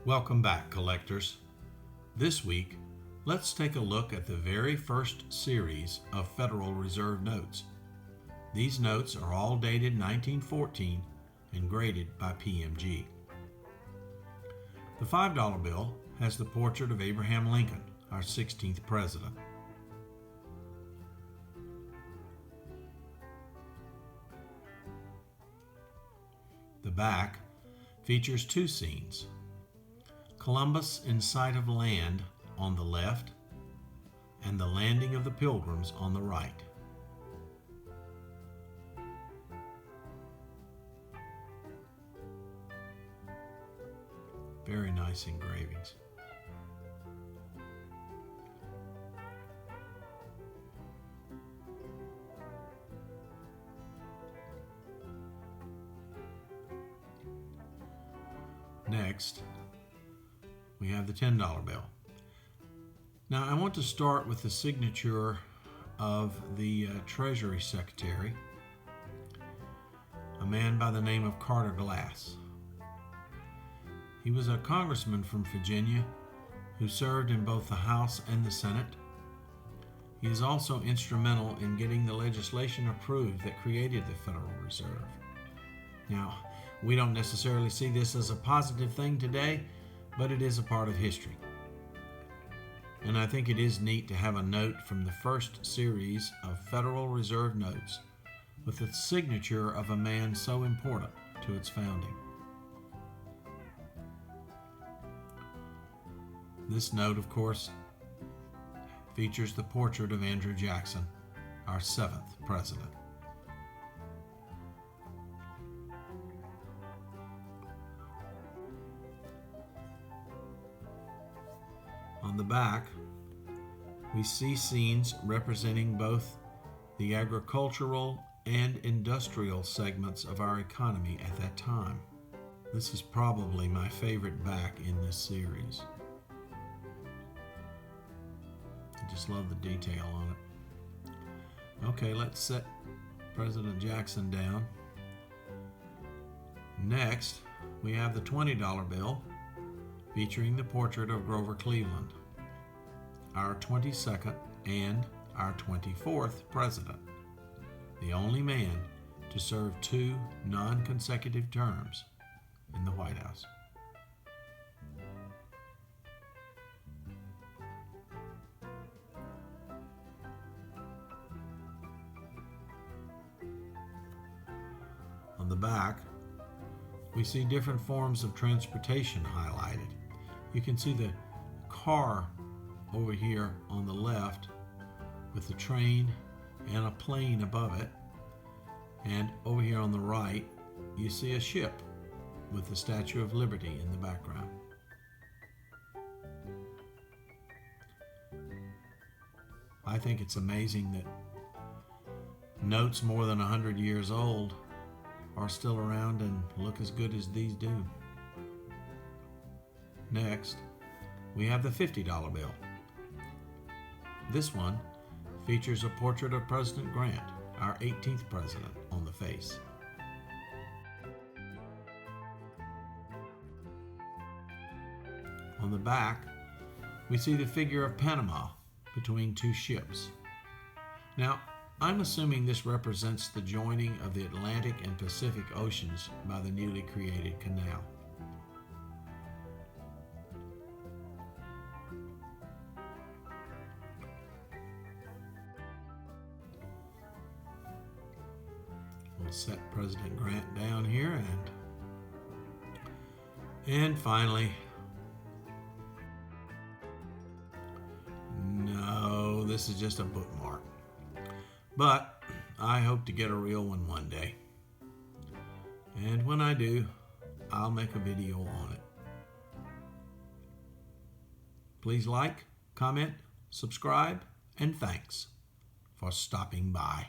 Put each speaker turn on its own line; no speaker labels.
Welcome back, collectors. This week, let's take a look at the very first series of Federal Reserve notes. These notes are all dated 1914 and graded by PMG. The $5 bill has the portrait of Abraham Lincoln, our 16th president. The back features two scenes: Columbus in sight of land on the left and the landing of the Pilgrims on the right. Very nice engravings. Next, we have the $10 bill. Now, I want to start with the signature of the Treasury Secretary, a man by the name of Carter Glass. He was a congressman from Virginia who served in both the House and the Senate. He is also instrumental in getting the legislation approved that created the Federal Reserve. Now, we don't necessarily see this as a positive thing today, but it is a part of history. And I think it is neat to have a note from the first series of Federal Reserve notes with the signature of a man so important to its founding. This note, of course, features the portrait of Andrew Jackson, our 7th president. On the back, we see scenes representing both the agricultural and industrial segments of our economy at that time. This is probably my favorite back in this series. I just love the detail on it. Okay, let's set President Jackson down. Next, we have the $20 bill featuring the portrait of Grover Cleveland, our 22nd and our 24th president, the only man to serve 2 non-consecutive terms in the White House. On the back, we see different forms of transportation highlighted. You can see the car over here on the left with the train and a plane above it. And over here on the right, you see a ship with the Statue of Liberty in the background. I think it's amazing that notes more than 100 years old are still around and look as good as these do. Next, we have the $50 bill. This one features a portrait of President Grant, our 18th president, on the face. On the back, we see the figure of Panama between 2 ships. Now, I'm assuming this represents the joining of the Atlantic and Pacific Oceans by the newly created canal. We'll set President Grant down here, and finally, no, this is just a bookmark, but I hope to get a real one day, and when I do, I'll make a video on it. Please like, comment, subscribe, and thanks for stopping by.